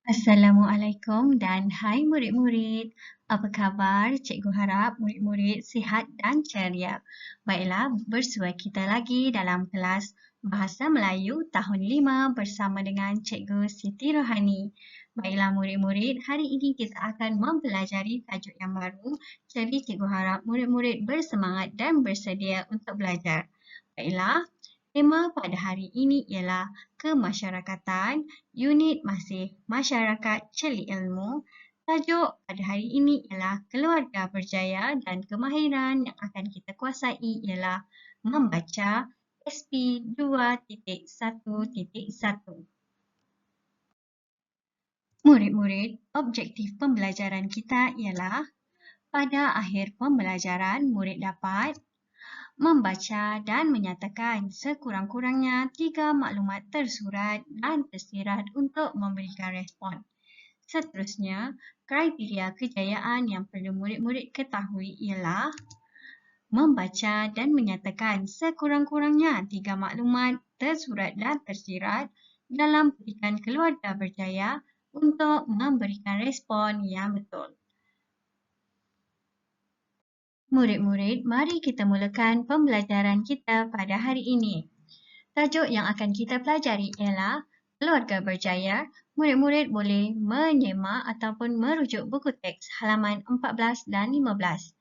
Assalamualaikum dan hai murid-murid. Apa khabar? Cikgu harap murid-murid sihat dan ceria. Baiklah, bersua kita lagi dalam kelas Bahasa Melayu tahun 5 bersama dengan Cikgu Siti Rohani. Baiklah murid-murid, hari ini kita akan mempelajari tajuk yang baru. Jadi cikgu harap murid-murid bersemangat dan bersedia untuk belajar. Baiklah, tema pada hari ini ialah kemasyarakatan, unit masih masyarakat celik ilmu. Tajuk pada hari ini ialah keluarga berjaya dan kemahiran yang akan kita kuasai ialah membaca SP 2.1.1. Murid-murid, objektif pembelajaran kita ialah pada akhir pembelajaran murid dapat membaca dan menyatakan sekurang-kurangnya 3 maklumat tersurat dan tersirat untuk memberikan respon. Seterusnya, kriteria kejayaan yang perlu murid-murid ketahui ialah membaca dan menyatakan sekurang-kurangnya 3 maklumat tersurat dan tersirat dalam petikan keluarga berjaya untuk memberikan respon yang betul. Murid-murid, mari kita mulakan pembelajaran kita pada hari ini. Tajuk yang akan kita pelajari ialah keluarga berjaya. Murid-murid boleh menyemak ataupun merujuk buku teks halaman 14 dan 15.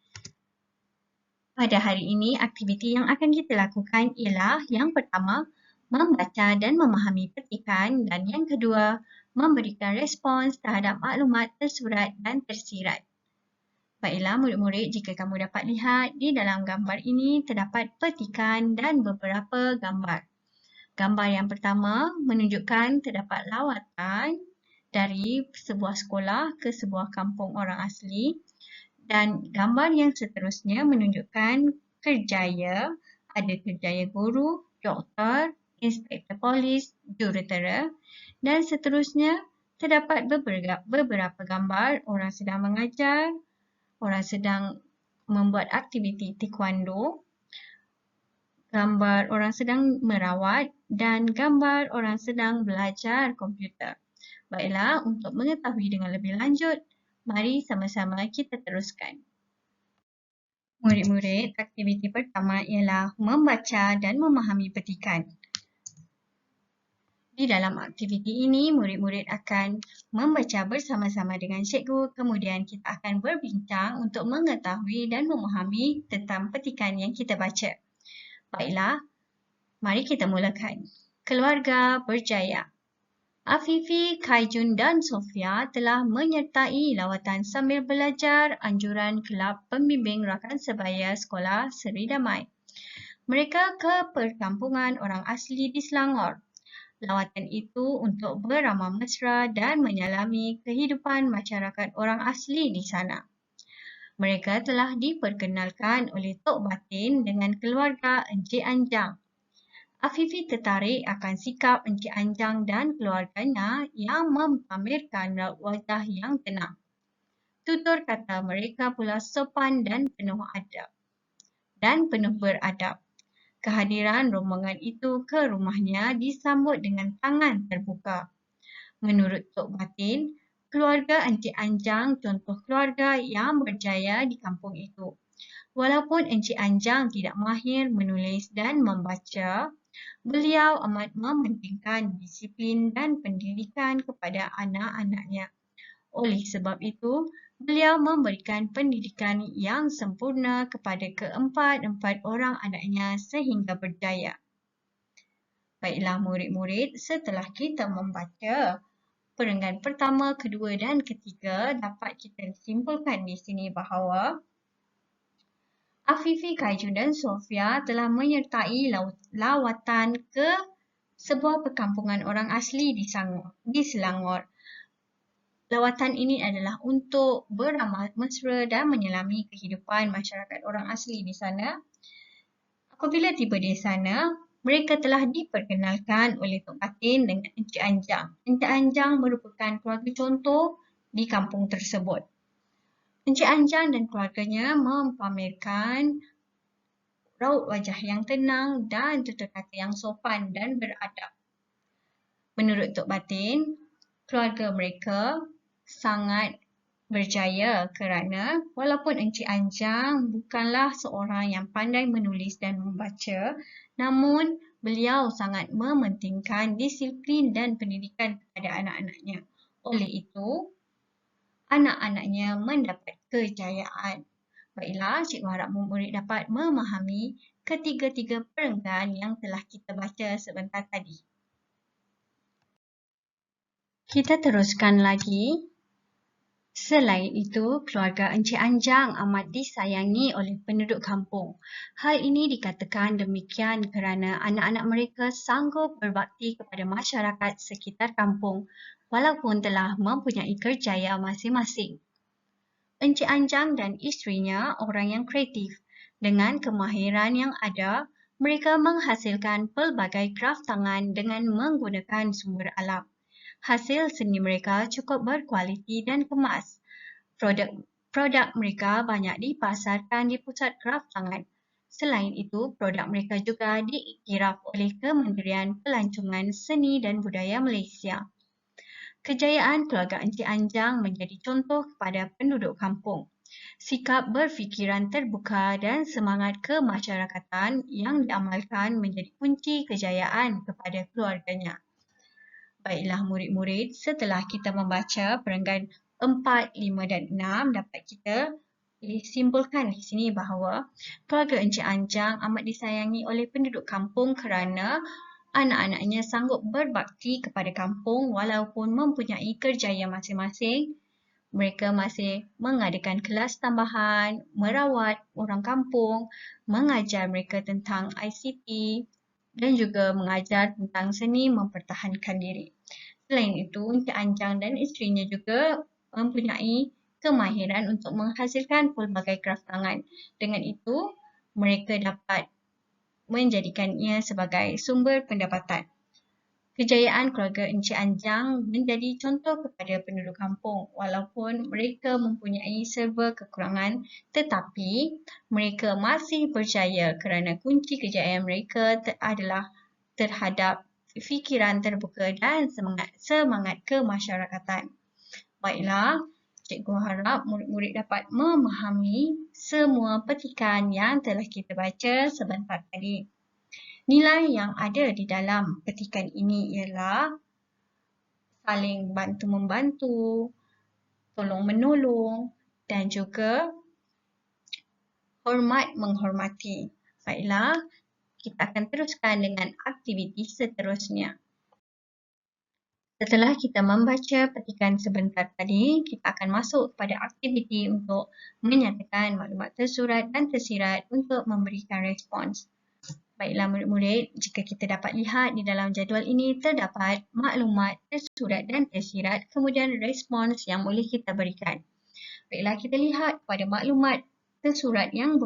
Pada hari ini, aktiviti yang akan kita lakukan ialah yang pertama, membaca dan memahami petikan dan yang kedua, memberikan respons terhadap maklumat tersurat dan tersirat. Baiklah murid-murid, jika kamu dapat lihat di dalam gambar ini terdapat petikan dan beberapa gambar. Gambar yang pertama menunjukkan terdapat lawatan dari sebuah sekolah ke sebuah kampung orang asli dan gambar yang seterusnya menunjukkan kerjaya, ada kerjaya guru, doktor, inspektor polis, jurutera dan seterusnya terdapat beberapa gambar orang sedang mengajar, orang sedang membuat aktiviti taekwondo, gambar orang sedang merawat dan gambar orang sedang belajar komputer. Baiklah, untuk mengetahui dengan lebih lanjut, mari sama-sama kita teruskan. Murid-murid, aktiviti pertama ialah membaca dan memahami petikan. Di dalam aktiviti ini, murid-murid akan membaca bersama-sama dengan cikgu, kemudian kita akan berbincang untuk mengetahui dan memahami tentang petikan yang kita baca. Baiklah, mari kita mulakan. Keluarga berjaya. Afifi, Kaijun dan Sofia telah menyertai lawatan sambil belajar anjuran Kelab Pembimbing Rakan Sebaya Sekolah Seri Damai. Mereka ke perkampungan orang asli di Selangor. Lawatan itu untuk beramah mesra dan menyalami kehidupan masyarakat orang asli di sana. Mereka telah diperkenalkan oleh Tok Batin dengan keluarga Encik Anjang. Afifi tertarik akan sikap Encik Anjang dan keluarganya yang mempamerkan raut wajah yang tenang. Tutur kata mereka pula sopan dan penuh beradab. Kehadiran rombongan itu ke rumahnya disambut dengan tangan terbuka. Menurut Tok Batin, keluarga Encik Anjang contoh keluarga yang berjaya di kampung itu. Walaupun Encik Anjang tidak mahir menulis dan membaca, beliau amat mementingkan disiplin dan pendidikan kepada anak-anaknya. Oleh sebab itu, beliau memberikan pendidikan yang sempurna kepada keempat-empat orang anaknya sehingga berjaya. Baiklah murid-murid, setelah kita membaca perenggan pertama, kedua dan ketiga, dapat kita simpulkan di sini bahawa Afifi, Kaijun dan Sofia telah menyertai lawatan ke sebuah perkampungan orang asli di Selangor. Lawatan ini adalah untuk beramah mesra dan menyelami kehidupan masyarakat orang asli di sana. Apabila tiba di sana, mereka telah diperkenalkan oleh Tok Batin dengan Encik Anjang. Encik Anjang merupakan keluarga contoh di kampung tersebut. Encik Anjang dan keluarganya mempamerkan raut wajah yang tenang dan tutur kata yang sopan dan beradab. Menurut Tok Batin, keluarga mereka sangat berjaya kerana walaupun Encik Anjang bukanlah seorang yang pandai menulis dan membaca, namun beliau sangat mementingkan disiplin dan pendidikan kepada anak-anaknya. Oleh itu, anak-anaknya mendapat kejayaan. Baiklah, cikgu harap murid dapat memahami ketiga-tiga perenggan yang telah kita baca sebentar tadi. Kita teruskan lagi. Selain itu, keluarga Encik Anjang amat disayangi oleh penduduk kampung. Hal ini dikatakan demikian kerana anak-anak mereka sanggup berbakti kepada masyarakat sekitar kampung walaupun telah mempunyai kerjaya masing-masing. Encik Anjang dan isterinya orang yang kreatif. Dengan kemahiran yang ada, mereka menghasilkan pelbagai kraf tangan dengan menggunakan sumber alam. Hasil seni mereka cukup berkualiti dan kemas. Produk mereka banyak dipasarkan di pusat kraf tangan. Selain itu, produk mereka juga diiktiraf oleh Kementerian Pelancongan Seni dan Budaya Malaysia. Kejayaan keluarga Encik Anjang menjadi contoh kepada penduduk kampung. Sikap berfikiran terbuka dan semangat kemasyarakatan yang diamalkan menjadi kunci kejayaan kepada keluarganya. Baiklah murid-murid, setelah kita membaca perenggan 4, 5 dan 6, dapat kita simpulkan di sini bahawa keluarga Encik Anjang amat disayangi oleh penduduk kampung kerana anak-anaknya sanggup berbakti kepada kampung walaupun mempunyai kerjaya masing-masing. Mereka masih mengadakan kelas tambahan, merawat orang kampung, mengajar mereka tentang ICT dan juga mengajar tentang seni mempertahankan diri. Selain itu, Encik Anjang dan isterinya juga mempunyai kemahiran untuk menghasilkan pelbagai kraf tangan. Dengan itu, mereka dapat menjadikannya sebagai sumber pendapatan. Kejayaan keluarga Encik Anjang menjadi contoh kepada penduduk kampung walaupun mereka mempunyai serba kekurangan tetapi mereka masih berjaya kerana kunci kejayaan mereka adalah terhadap fikiran terbuka dan semangat kemasyarakatan. Baiklah, cikgu harap murid-murid dapat memahami semua petikan yang telah kita baca sebentar tadi. Nilai yang ada di dalam petikan ini ialah saling bantu-membantu, tolong-menolong dan juga hormat-menghormati. Baiklah, kita akan teruskan dengan aktiviti seterusnya. Setelah kita membaca petikan sebentar tadi, kita akan masuk kepada aktiviti untuk menyatakan maklumat tersurat dan tersirat untuk memberikan respons. Baiklah murid-murid, jika kita dapat lihat di dalam jadual ini terdapat maklumat tersurat dan tersirat kemudian respons yang boleh kita berikan. Baiklah kita lihat pada maklumat tersurat yang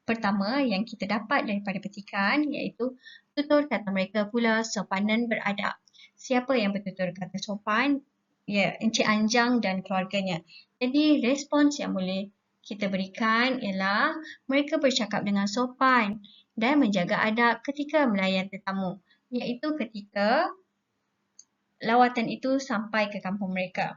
pertama yang kita dapat daripada petikan iaitu tutur kata mereka pula sopan dan beradab. Siapa yang bertutur kata sopan? Ya, Encik Anjang dan keluarganya. Jadi respons yang boleh kita berikan ialah mereka bercakap dengan sopan dan menjaga adab ketika melayan tetamu, iaitu ketika lawatan itu sampai ke kampung mereka.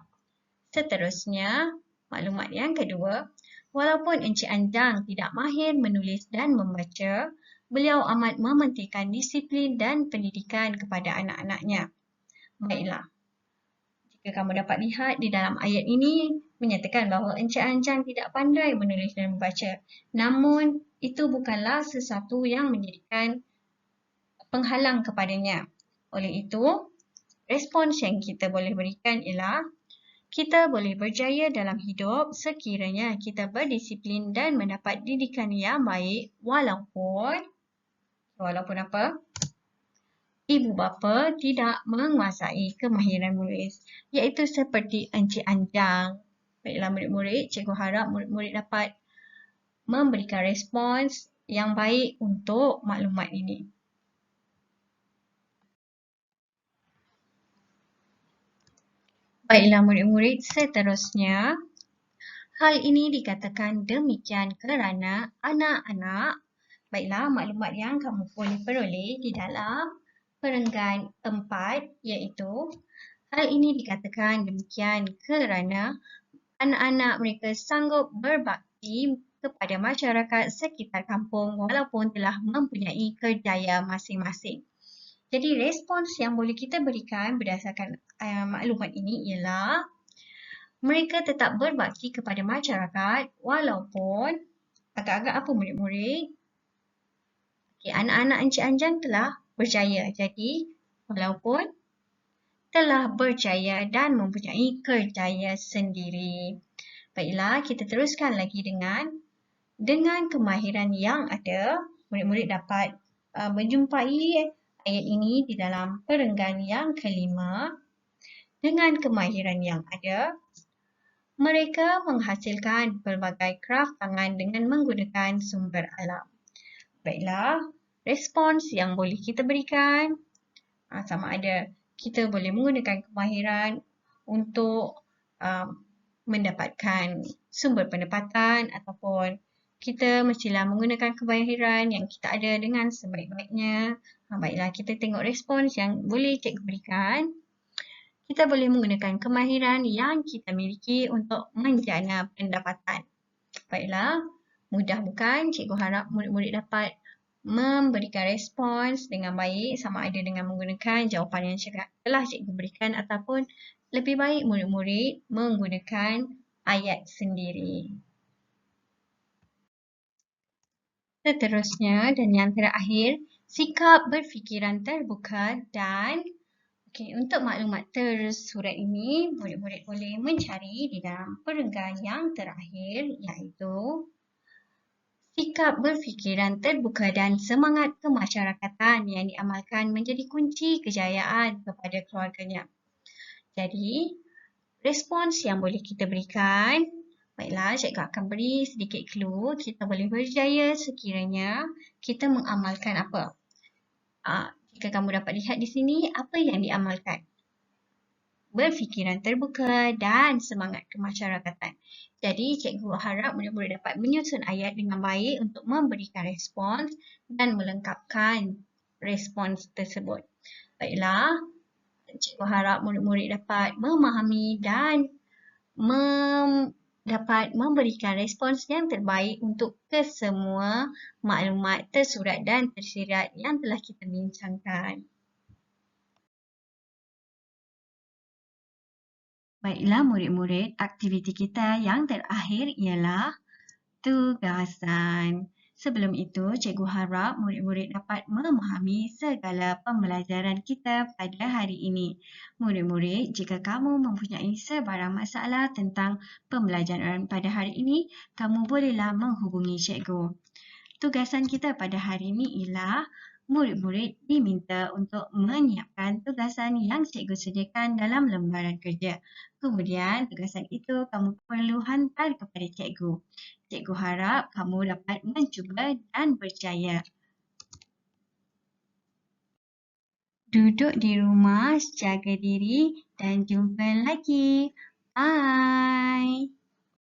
Seterusnya, maklumat yang kedua, walaupun Encik Anjang tidak mahir menulis dan membaca, beliau amat mementingkan disiplin dan pendidikan kepada anak-anaknya. Baiklah, jika kamu dapat lihat di dalam ayat ini menyatakan bahawa Encik Anjang tidak pandai menulis dan membaca. Namun, itu bukanlah sesuatu yang menjadikan penghalang kepadanya. Oleh itu, respons yang kita boleh berikan ialah kita boleh berjaya dalam hidup sekiranya kita berdisiplin dan mendapat didikan yang baik walaupun apa? Ibu bapa tidak menguasai kemahiran menulis, iaitu seperti Encik Anjang. Baiklah murid-murid, cikgu harap murid-murid dapat memberikan respons yang baik untuk maklumat ini. Baiklah murid-murid, seterusnya, hal ini dikatakan demikian kerana anak-anak, baiklah maklumat yang kamu boleh peroleh di dalam perenggan 4 iaitu Hal ini dikatakan demikian kerana anak-anak mereka sanggup berbakti kepada masyarakat sekitar kampung walaupun telah mempunyai kerjaya masing-masing. Jadi respons yang boleh kita berikan berdasarkan maklumat ini ialah mereka tetap berbakti kepada masyarakat walaupun agak-agak apa murid-murid? Okay, anak-anak Encik Anjan telah berjaya. Jadi walaupun telah berjaya dan mempunyai kerjaya sendiri. Baiklah, kita teruskan lagi dengan kemahiran yang ada, murid-murid dapat menjumpai ayat ini di dalam perenggan yang kelima. Dengan kemahiran yang ada, mereka menghasilkan pelbagai kraf tangan dengan menggunakan sumber alam. Baiklah, respons yang boleh kita berikan sama ada kita boleh menggunakan kemahiran untuk mendapatkan sumber pendapatan ataupun kita mestilah menggunakan kemahiran yang kita ada dengan sebaik-baiknya. Baiklah, kita tengok respons yang boleh cikgu berikan. Kita boleh menggunakan kemahiran yang kita miliki untuk menjana pendapatan. Baiklah, mudah bukan? Cikgu harap murid-murid dapat memberikan respons dengan baik sama ada dengan menggunakan jawapan yang telah cikgu berikan ataupun lebih baik murid-murid menggunakan ayat sendiri. Seterusnya dan yang terakhir, sikap berfikiran terbuka dan untuk maklumat tersurat ini, murid-murid boleh mencari di dalam perenggan yang terakhir iaitu sikap berfikiran terbuka dan semangat kemasyarakatan yang diamalkan menjadi kunci kejayaan kepada keluarganya. Jadi, respons yang boleh kita berikan, baiklah, cikgu akan beri sedikit clue. Kita boleh berjaya sekiranya kita mengamalkan apa? Jika kamu dapat lihat di sini, apa yang diamalkan? Berfikiran terbuka dan semangat kemasyarakatan. Jadi, cikgu harap murid-murid dapat menyusun ayat dengan baik untuk memberikan respons dan melengkapkan respons tersebut. Baiklah, cikgu harap murid-murid dapat memahami dan dapat memberikan respons yang terbaik untuk kesemua maklumat tersurat dan tersirat yang telah kita bincangkan. Baiklah murid-murid, aktiviti kita yang terakhir ialah tugasan. Sebelum itu, cikgu harap murid-murid dapat memahami segala pembelajaran kita pada hari ini. Murid-murid, jika kamu mempunyai sebarang masalah tentang pembelajaran pada hari ini, kamu bolehlah menghubungi cikgu. Tugasan kita pada hari ini ialah murid-murid diminta untuk menyiapkan tugasan yang cikgu sediakan dalam lembaran kerja. Kemudian, tugasan itu kamu perlu hantar kepada cikgu. Cikgu harap kamu dapat mencuba dan berjaya. Duduk di rumah, jaga diri dan jumpa lagi. Bye!